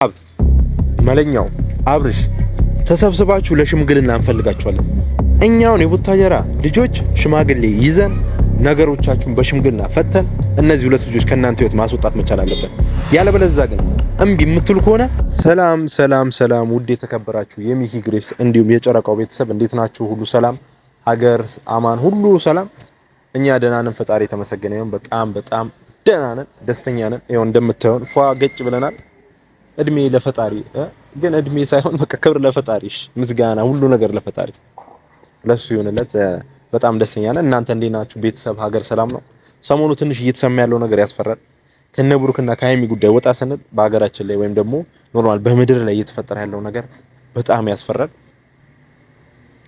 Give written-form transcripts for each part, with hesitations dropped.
አብ መለኛው አብርሽ ተሰብስባችሁ ለሽምግልና እንፈልጋችኋለን። እኛውን የቡታጀራ ልጆች ሽማግሌ ይዘን ነገሮቻችሁን በሽምግልና ፈተን እነዚህ ሁለት ልጆች ከናንተ ህይወት ማስወጣት መቻል አለበት። ያለበለዚያ ግን እምቢ የምትሉ ከሆነ ሰላም ውድ የተከበራችሁ የሚኪ ግሬስ እንዲሁም የጨረቃው ቤተሰብ እንዴት ናችሁ? ሁሉ ሰላም፣ ሀገር አማን፣ ሁሉ ሰላም። እኛ ደህና ነን፣ ፈጣሪ የተመሰገነ ይሁን። በጣም ደህና ነን፣ ደስተኛ ነን። ይኸው እንደምታዩን ፏ ገጭ ብለናል። እድሜ ለፈጣሪ ግን እድሜ ሳይሆን በቃ ክብር ለፈጣሪሽ፣ ምስጋና ሁሉ ነገር ለፈጣሪ ለሱ ይሁንለት። በጣም ደስተኛ ነን። እናንተ እንዴት ናችሁ? ቤተሰብ ሀገር ሰላም ነው? ሰሞኑ ትንሽ እየተሰማ ያለው ነገር ያስፈራል። ከነብሩክና ከሃይሚ ጉዳይ ወጣ ስንል በሀገራችን ላይ ወይም ደግሞ ኖርማል በምድር ላይ እየተፈጠረ ያለው ነገር በጣም ያስፈራል።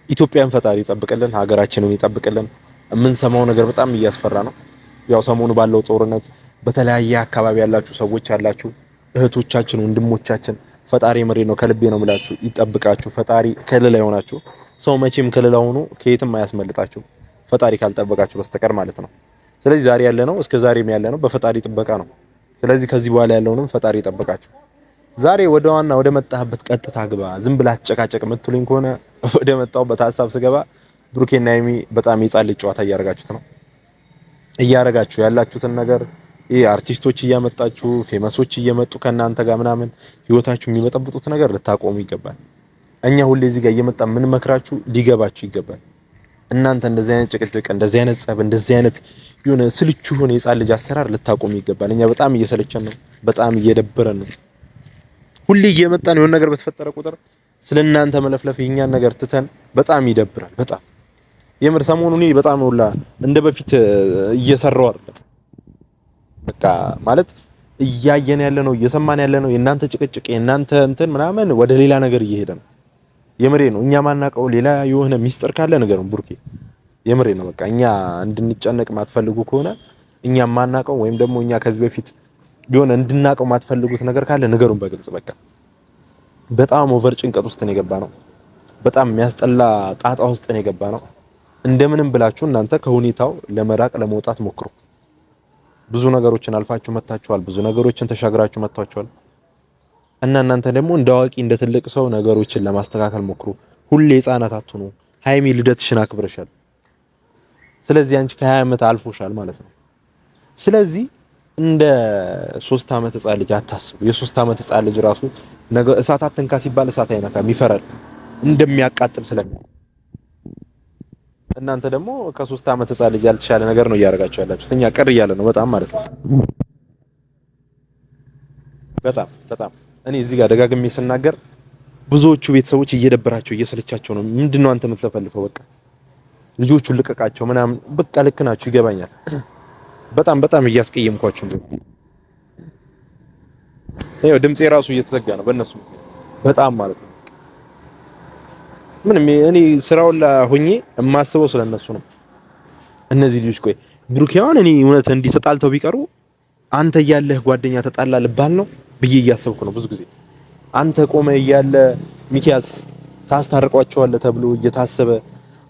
ኢትዮጵያን ፈጣሪ ይጠብቅልን፣ ሀገራችንን ይጠብቅልን። የምንሰማው ነገር በጣም እያስፈራ ነው። ያው ሰሞኑ ባለው ጦርነት በተለያየ አካባቢ ያላችሁ ሰዎች ያላችሁ እህቶቻችን፣ ወንድሞቻችን ፈጣሪ ምሬ ነው ከልቤ ነው የምላችሁ ይጠብቃችሁ። ፈጣሪ ከለላ ይሆናችሁ። ሰው መቼም ከለላ ሆኖ ከየትም አያስመልጣችሁ ፈጣሪ ካልጠበቃችሁ በስተቀር ማለት ነው። ስለዚህ ዛሬ ያለነው እስከ ዛሬም ያለነው በፈጣሪ ጥበቃ ነው። ስለዚህ ከዚህ በኋላ ያለውንም ፈጣሪ ይጠብቃችሁ። ዛሬ ወደ መጣህበት ቀጥታ ግባ። ዝም ብላ አጨቃጨቅ የምትሉኝ ከሆነ ወደ መጣሁበት ሀሳብ ስገባ ብሩኬና ሃይሚ በጣም የጻል ጨዋታ እያረጋችሁ ያላችሁትን ነገር ይሄ አርቲስቶች እያመጣችሁ ፌመሶች እየመጡ ከናንተ ጋር ምናምን ህይወታችሁ የሚመጠብጡት ነገር ልታቆሙ ይገባል። እኛ ሁሌ እዚህ ጋር እየመጣ ምን መክራችሁ ሊገባችሁ ይገባል። እናንተ እንደዚህ አይነት ጭቅጭቅ፣ እንደዚህ አይነት ጸብ፣ እንደዚህ አይነት የሆነ ስልቹ ሆነ የጻል ልጅ አሰራር ልታቆሙ ይገባል። እኛ በጣም እየሰለቸን ነው፣ በጣም እየደበረን ነው። ሁሌ እየመጣን የሆነ ነገር በተፈጠረ ቁጥር ስለናንተ መለፍለፍ የኛን ነገር ትተን በጣም ይደብራል። በጣም የምር ሰሞኑን በጣም ሁላ እንደ በፊት እየሰራው አይደለም። በቃ ማለት እያየን ያለ ነው፣ እየሰማን ያለ ነው። የናንተ ጭቅጭቅ፣ የናንተ እንትን ምናምን ወደ ሌላ ነገር እየሄደ ነው። የምሬ ነው። እኛ ማናቀው ሌላ የሆነ ሚስጥር ካለ ነገሩን ቡርኬ፣ የምሬ ነው። በቃ እኛ እንድንጨነቅ ማትፈልጉ ከሆነ እኛ ማናቀው ወይም ደግሞ እኛ ከዚህ በፊት የሆነ እንድናቀው ማትፈልጉት ነገር ካለ ነገሩን በግልጽ በቃ። በጣም ኦቨር ጭንቀት ውስጥ ነው የገባ ነው። በጣም የሚያስጠላ ጣጣ ውስጥ ነው የገባ ነው። እንደምንም ብላችሁ እናንተ ከሁኔታው ለመራቅ ለመውጣት ሞክሩ። ብዙ ነገሮችን አልፋችሁ መጣችኋል። ብዙ ነገሮችን ተሻግራችሁ መጣችኋል። እና እናንተ ደግሞ እንደ አዋቂ እንደ ትልቅ ሰው ነገሮችን ለማስተካከል ሞክሩ። ሁሌ ህፃናት አትሁኑ። ሃይሚ ልደትሽን አክብረሻል። ስለዚህ አንቺ ከ20 ዓመት አልፎሻል ማለት ነው። ስለዚህ እንደ 3 ዓመት ህፃን ልጅ አታስቡ። የ3 ዓመት ህፃን ልጅ ራሱ ነገ እሳት አትንካ ሲባል እሳት አይነካም፣ ይፈራል እንደሚያቃጥል ስለሚያውቅ። እናንተ ደግሞ ከ3 ዓመት ህፃን ልጅ ያልተሻለ ነገር ነው እያደረጋችሁ ያላችሁት። እኛ ቅር እያለ ነው በጣም ማለት ነው። በጣም እኔ እዚህ ጋር ደጋግሜ ስናገር ብዙዎቹ ቤተሰቦች እየደበራቸው እየሰለቻቸው ነው። ምንድነው አንተ የምትለፈልፈው? በቃ ልጆቹን ልቀቃቸው ምናምን። በቃ ልክ ናችሁ፣ ይገባኛል። በጣም እያስቀየምኳችሁ ነው። ይኸው ድምጼ ራሱ እየተዘጋ ነው በእነሱ በጣም ማለት ነው። ምንም እኔ ስራውን ሆኜ የማስበው ስለነሱ ነው። እነዚህ ልጆች ቆይ ብሩኬዋን እኔ እውነት እንዲህ ተጣልተው ቢቀሩ አንተ እያለህ ጓደኛ ተጣላ ልባል ነው ብዬ እያሰብኩ ነው ብዙ ጊዜ። አንተ ቆመ እያለ ሚኪያስ ታስታርቋቸዋለህ ተብሎ እየታሰበ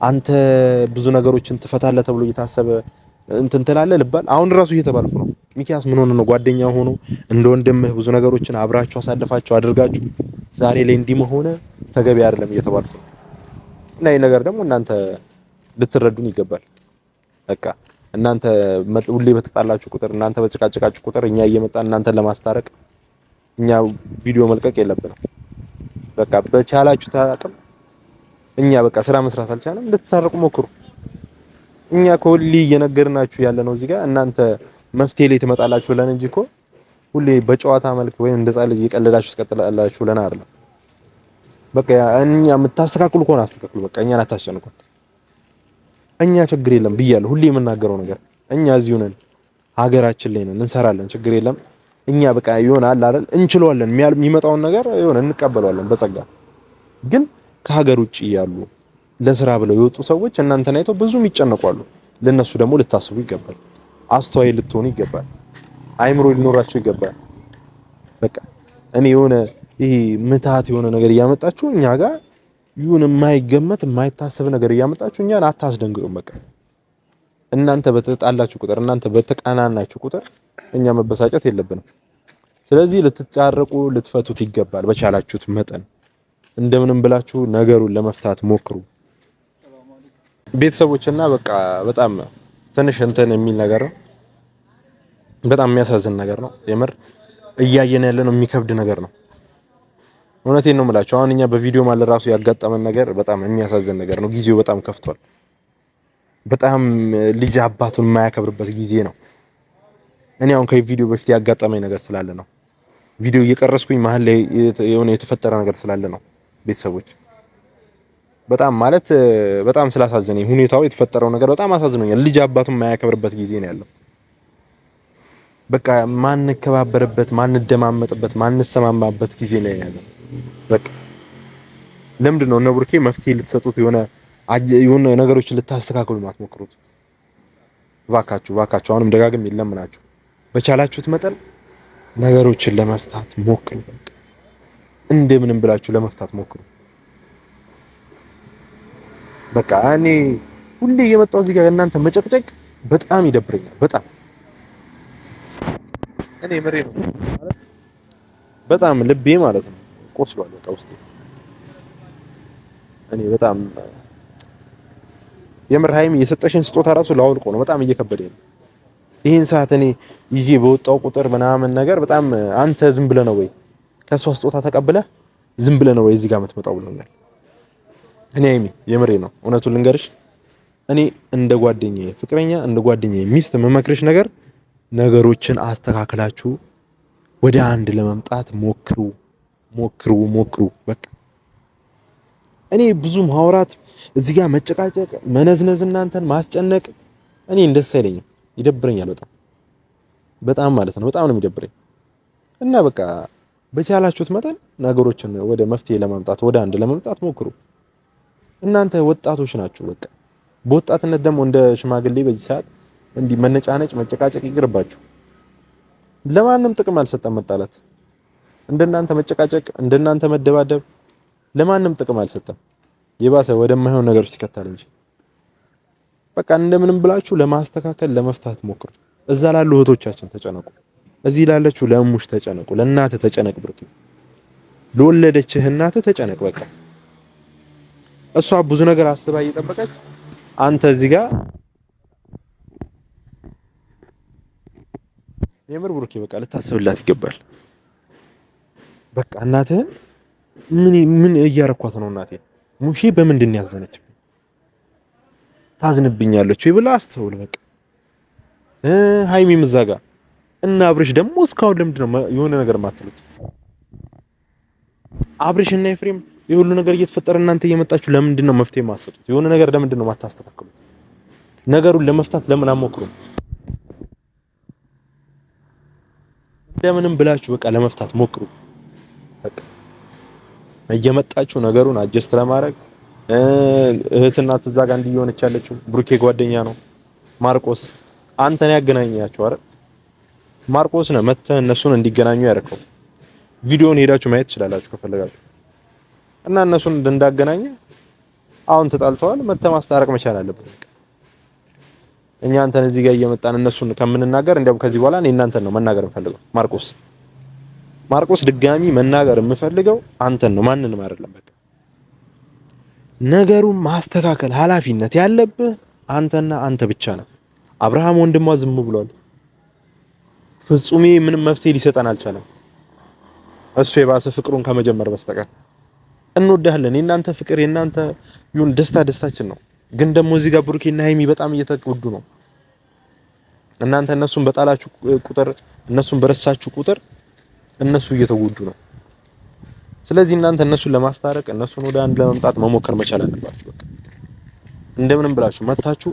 አንተ ብዙ ነገሮችን ትፈታለህ ተብሎ እየታሰበ እንትን ትላለህ ልባል። አሁን ራሱ እየተባልኩ ነው ሚኪያስ ምን ሆነ ነው ጓደኛ ሆኖ እንደ ወንድምህ ብዙ ነገሮችን አብራችሁ አሳልፋችሁ አድርጋችሁ ዛሬ ላይ እንዲህ መሆነ ተገቢ አይደለም እየተባልኩ ነው። እና ይሄ ነገር ደግሞ እናንተ ልትረዱን ይገባል። በቃ እናንተ ሁሌ በተጣላችሁ ቁጥር፣ እናንተ በተጨቃጨቃችሁ ቁጥር እኛ እየመጣን እናንተን ለማስታረቅ እኛ ቪዲዮ መልቀቅ የለብንም። በቃ በቻላችሁ ታጥም እኛ በቃ ስራ መስራት አልቻለም፣ ልትታረቁ ሞክሩ። እኛ ሁሌ እየነገርናችሁ ያለ ነው እዚህ ጋር እናንተ መፍትሄ ላይ ትመጣላችሁ ብለን እንጂ እኮ ሁሌ በጨዋታ መልክ ወይም እንደ ጻል እየቀለዳችሁ ትቀጥላላችሁ ብለን አይደለም። በቃ እኛ የምታስተካክሉ ከሆነ አስተካክሉ። በቃ እኛን አታስጨንቁን። እኛ ችግር የለም ብያለሁ። ሁሌ የምናገረው ነገር እኛ እዚሁ ነን፣ ሀገራችን ላይ ነን፣ እንሰራለን። ችግር የለም። እኛ በቃ ይሆናል አይደል እንችለዋለን። የሚመጣውን ነገር ይሆን እንቀበለዋለን በጸጋ። ግን ከሀገር ውጪ ያሉ ለስራ ብለው የወጡ ሰዎች እናንተን አይተው ብዙም ይጨነቋሉ። ለነሱ ደግሞ ልታስቡ ይገባል። አስተዋይ ልትሆኑ ይገባል። አይምሮ ሊኖራችሁ ይገባል። በቃ እኔ የሆነ ይሄ ምታት የሆነ ነገር እያመጣችሁ እኛ ጋር ይሁን የማይገመት የማይታሰብ ነገር እያመጣችሁ እኛን አታስደንግጡም። በቃ እናንተ በተጣላችሁ ቁጥር፣ እናንተ በተቃናናችሁ ቁጥር እኛ መበሳጨት የለብንም። ስለዚህ ልትጫረቁ ልትፈቱት ይገባል በቻላችሁት መጠን እንደምንም ብላችሁ ነገሩን ለመፍታት ሞክሩ ቤተሰቦችና በቃ በጣም ትንሽ እንትን የሚል ነገር ነው በጣም የሚያሳዝን ነገር ነው የምር እያየን ያለነው የሚከብድ ነገር ነው እውነቴን ነው የምላችሁ አሁን እኛ በቪዲዮ ማለት ራሱ ያጋጠመን ነገር በጣም የሚያሳዝን ነገር ነው ጊዜው በጣም ከፍቷል በጣም ልጅ አባቱን የማያከብርበት ጊዜ ነው እኔ አሁን ከቪዲዮ በፊት ያጋጠመኝ ነገር ስላለ ነው ቪዲዮ እየቀረስኩኝ መሀል ላይ የሆነ የተፈጠረ ነገር ስላለ ነው ቤተሰቦች በጣም ማለት በጣም ስላሳዘነኝ ሁኔታው የተፈጠረው ነገር በጣም አሳዝኖኛል ልጅ አባቱን የማያከብርበት ጊዜ ነው ያለው በቃ ማንከባበርበት ማንደማመጥበት ማንሰማማበት ጊዜ ላይ ያለው በቃ ለምንድን ነው እነ ቡርኬ መፍትሄ ልትሰጡት የሆነ ነገሮችን ልታስተካክሉ ማትሞክሩት ባካችሁ አሁንም ደጋግም ይለምናችሁ በቻላችሁት መጠን ነገሮችን ለመፍታት ሞክሩ በቃ እንደምንም ብላችሁ ለመፍታት ሞክሩ በቃ እኔ ሁሌ እየመጣሁ እዚህ ጋር እናንተ መጨቅጨቅ በጣም ይደብረኛል በጣም እኔ ምሬ ነው ማለት በጣም ልቤ ማለት ነው ቆስሏል በቃ ውስጤ እኔ በጣም የምር ሃይሚ የሰጠሽን ስጦታ ራሱ ላውልቆ ነው በጣም እየከበደኝ ነው ይሄን ሰዓት እኔ ይዤ በወጣው ቁጥር ምናምን ነገር በጣም አንተ ዝም ብለህ ነው ወይ ከሷ ስጦታ ተቀብለህ ዝም ብለህ ነው ወይ እዚህ ጋር የምትመጣው ብሎኛል እኔ ሃይሚ የምሬ ነው እውነቱን ልንገርሽ እኔ እንደ ጓደኛዬ ፍቅረኛ እንደ ጓደኛዬ ሚስት መመክርሽ ነገር ነገሮችን አስተካክላችሁ ወደ አንድ ለመምጣት ሞክሩ በቃ እኔ ብዙ ማውራት እዚህ ጋር መጨቃጨቅ መነዝነዝ እናንተን ማስጨነቅ እኔ እንደስ አይለኝም ይደብረኛል በጣም ማለት ነው በጣም ነው የሚደብረኝ እና በቃ በቻላችሁት መጠን ነገሮችን ወደ መፍትሄ ለማምጣት ወደ አንድ ለማምጣት ሞክሩ እናንተ ወጣቶች ናችሁ በቃ በወጣትነት ደግሞ እንደ ሽማግሌ በዚህ ሰዓት እንዲህ መነጫነጭ መጨቃጨቅ ይግርባችሁ ለማንም ጥቅም አልሰጠም መጣላት እንደናንተ መጨቃጨቅ እንደናንተ መደባደብ ለማንም ጥቅም አልሰጠም የባሰ ወደማይሆን ነገር ውስጥ ይከታል እንጂ በቃ እንደምንም ብላችሁ ለማስተካከል ለመፍታት ሞክሩ እዛ ላሉ እህቶቻችን ተጨነቁ እዚህ ላለችው ለእሙሽ ተጨነቁ ለእናትህ ተጨነቅ ብርቱ ለወለደችህ እናትህ ተጨነቅ በቃ እሷ ብዙ ነገር አስባ እየጠበቀች አንተ እዚህ ጋር የምር ብሩኬ በቃ ልታስብላት ይገባል በቃ እናትህን ምን እያረኳት ነው እናቴ ሙሼ በምንድን ያዘነች ታዝንብኛለች ወይ ብላ አስተውል በቃ ሃይሚም እዛ ጋር እና አብርሽ ደግሞ እስካሁን ለምንድነው የሆነ ነገር ማትሉት አብርሽ እና ኤፍሬም የሁሉ ነገር እየተፈጠረ እናንተ እየመጣችሁ ለምንድነው መፍትሄ ማሰጡት የሆነ ነገር ለምንድነው ማታስተካክሉት ነገሩን ለመፍታት ለምን አሞክሩም እንደምንም ብላችሁ በቃ ለመፍታት ሞክሩ በቃ እየመጣችሁ ነገሩን አጀስት ለማድረግ እህትና ትዛ ጋር እንዲሆነች ያለችው ብሩኬ ጓደኛ ነው ማርቆስ አንተን ያገናኛችሁ አይደል ማርቆስ ነው መተህ እነሱን እንዲገናኙ ያደረከው ቪዲዮውን ሄዳችሁ ማየት ትችላላችሁ ከፈለጋችሁ እና እነሱን እንዳገናኘ አሁን ተጣልተዋል መተህ ማስታረቅ መቻል አለበት እኛ አንተን እዚህ ጋር እየመጣን እነሱን ከምንናገር እንደውም ከዚህ በኋላ እኔ እናንተን ነው መናገር የምፈልገው ማርቆስ ድጋሚ መናገር የምፈልገው አንተን ነው ማንንም አይደለም በቃ ነገሩን ማስተካከል ኃላፊነት ያለብህ አንተና አንተ ብቻ ነህ አብርሃም ወንድሟ ዝም ብሏል ፍጹሜ ምንም መፍትሄ ሊሰጠን አልቻለም እሱ የባሰ ፍቅሩን ከመጀመር በስተቀር እንወዳለን የናንተ ፍቅር የናንተ ይሁን ደስታችን ነው ግን ደግሞ እዚህ ጋር ብሩኬና ሃይሚ በጣም እየተጎዱ ነው እናንተ እነሱን በጣላችሁ ቁጥር እነሱን በረሳችሁ ቁጥር እነሱ እየተጎዱ ነው ስለዚህ እናንተ እነሱን ለማስታረቅ እነሱን ወደ አንድ ለመምጣት መሞከር መቻል አለባችሁ በቃ እንደምንም ብላችሁ መታችሁ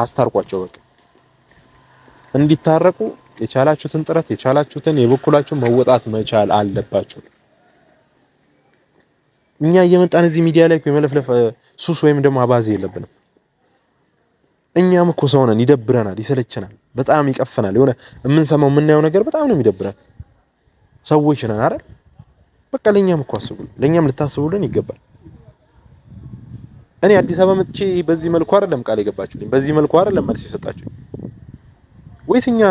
አስታርቋቸው በቃ እንዲታረቁ የቻላችሁትን ጥረት የቻላችሁትን የበኩላችሁን መወጣት መቻል አለባችሁ እኛ እየመጣን እዚህ ሚዲያ ላይ የመለፍለፍ ሱስ ወይም ደግሞ አባዜ የለብንም እኛም እኮ ሰው ነን ይደብረናል ይሰለቸናል በጣም ይቀፈናል የሆነ የምንሰማው የምናየው ነገር በጣም ነው የሚደብረን ሰዎች ነን አይደል በቃ ለኛም እኮ አስቡልን ለኛም ልታስቡልን ይገባል እኔ አዲስ አበባ መጥቼ በዚህ መልኩ አይደለም ቃል የገባችሁልኝ በዚህ መልኩ አይደለም መልስ የሰጣችሁኝ ወይስ እኛ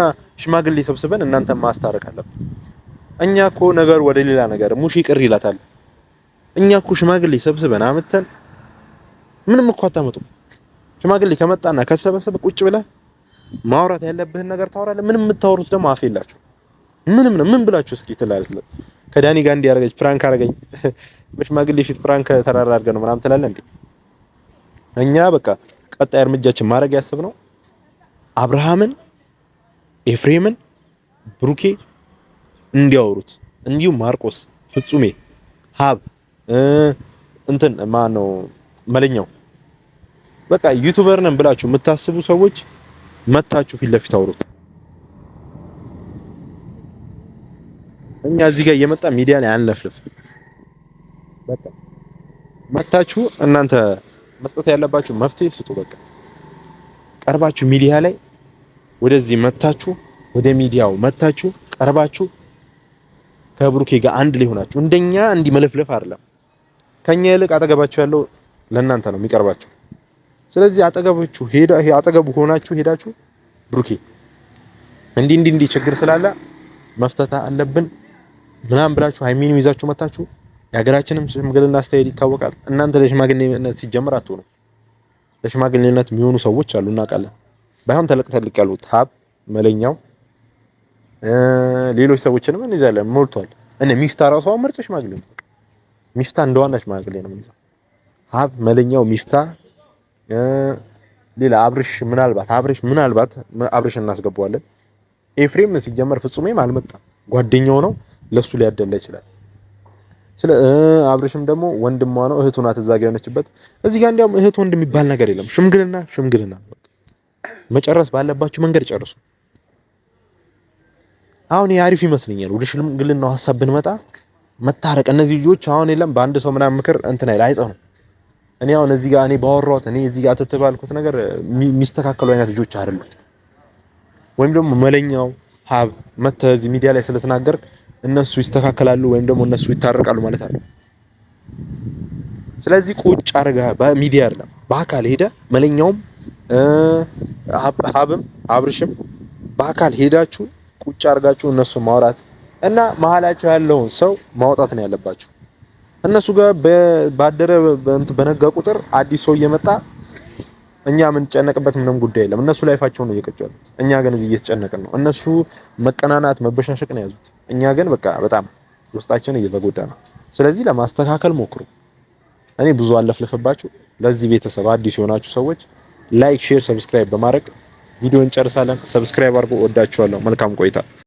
ሽማግሌ ሰብስበን እናንተን ማስታረቅ አለብን እኛ እኮ ነገር ወደ ሌላ ነገር ሙሽ ይቅር ይላታል። እኛ እኮ ሽማግሌ ሰብስበን አመተን ምንም እኮ አታመጡም። ሽማግሌ ከመጣና ከተሰበሰበ ቁጭ ብለህ ማውራት ያለብህን ነገር ታወራለህ። ምንም የምታወሩት ደግሞ አፍ የላችሁ። ምንም ነው። ምን ብላችሁ እስኪ ትላለህ? ከዳኒ ጋር እንዲያረገች ፕራንክ አረገኝ በሽማግሌ ፊት ፕራንክ ተራራርገ ነው ምናምን ትላለህ እንዴ? እኛ በቃ ቀጣይ እርምጃችን ማድረግ ያሰብነው አብርሃምን፣ ኤፍሬምን፣ ብሩኬ እንዲያወሩት እንዲሁም ማርቆስ፣ ፍጹሜ፣ ሀብ እንትን ማን ነው መለኛው በቃ ዩቲዩበር ነን ብላችሁ የምታስቡ ሰዎች መታችሁ ፊት ለፊት አውሩት። እኛ እዚህ ጋር እየመጣ ሚዲያ ላይ አንለፍልፍ። በቃ መታችሁ እናንተ መስጠት ያለባችሁ መፍትሄ ስጡ። በቃ ቀርባችሁ ሚዲያ ላይ ወደዚህ መታችሁ ወደ ሚዲያው መታችሁ ቀርባችሁ ከብሩኬ ጋር አንድ ላይ ሆናችሁ እንደኛ እንዲህ መለፍለፍ አይደለም። ከኛ ይልቅ አጠገባችሁ ያለው ለእናንተ ነው የሚቀርባችሁ። ስለዚህ አጠገቡ ሆናችሁ ሄዳችሁ ብሩኬ እንዲህ ችግር ስላለ መፍተታ አለብን ምናምን ብላችሁ ሃይሚንም ይዛችሁ መታችሁ የሀገራችንም ሽምግልና ስታይል ይታወቃል። እናንተ ለሽማግሌነት ሲጀምር አትሆኑ። ለሽማግሌነት የሚሆኑ ሰዎች አሉ እናውቃለን። ባይሆን ተለቅ ያሉት ሀብ መለኛው ሌሎች ሰዎችንም እንይዛለን ሞልቷል። እነ ሚፍታ ራሷ ምርጥ ሽማግሌ ነው። ሚፍታ እንደዋና ሽማግሌ ነው የሚይዘው። ሀብ መለኛው ሚፍታ ሌላ አብርሽ ምናልባት አብርሽ እናስገባዋለን። ኤፍሬም ሲጀመር ፍጹሜም አልመጣም። ጓደኛው ነው ለሱ ሊያደላ ይችላል። ስለ አብርሽም ደግሞ ወንድሟ ነው እህቱ ናት እዛ ጋር የሆነችበት። እዚህ ጋር እንዲያውም እህት ወንድም የሚባል ነገር የለም። ሽምግልና መጨረስ ባለባችሁ መንገድ ጨርሱ። አሁን አሪፍ ይመስለኛል። ወደ ሽምግልናው ሐሳብ ብንመጣ መታረቅ እነዚህ ልጆች አሁን የለም በአንድ ሰው ምናምን ምክር እንትን አይጸኑም። እኔ አሁን እዚህ ጋር እኔ ባወራሁት እኔ እዚህ ጋር ተተባልኩት ነገር የሚስተካከሉ አይነት ልጆች አይደሉም። ወይም ደግሞ መለኛው ሀብ መተህ እዚህ ሚዲያ ላይ ስለተናገርክ እነሱ ይስተካከላሉ ወይም ደግሞ እነሱ ይታረቃሉ ማለት አይደለም። ስለዚህ ቁጭ አድርገህ በሚዲያ አይደለም በአካል ሄደ መለኛውም ሀብም አብርሽም በአካል ሄዳችሁ ቁጭ አድርጋችሁ እነሱ ማውራት እና መሀላቸው ያለውን ሰው ማውጣት ነው ያለባችሁ። እነሱ ጋር ባደረ በነጋ ቁጥር አዲስ ሰው እየመጣ እኛ ምን ጨነቅበት ምንም ጉዳይ የለም። እነሱ ላይፋቸውን ነው እየቀጩ ያሉት። እኛ ግን እዚህ እየተጨነቅን ነው። እነሱ መቀናናት መበሻሸቅ ነው ያዙት። እኛ ግን በቃ በጣም ውስጣችን እየተጎዳ ነው። ስለዚህ ለማስተካከል ሞክሩ። እኔ ብዙ አለፍልፈባችሁ። ለዚህ ቤተሰብ አዲስ የሆናችሁ ሰዎች ላይክ፣ ሼር፣ ሰብስክራይብ በማድረግ ቪዲዮን ጨርሳለን። ሰብስክራይብ አድርጉ። ወዳችኋለሁ። መልካም ቆይታ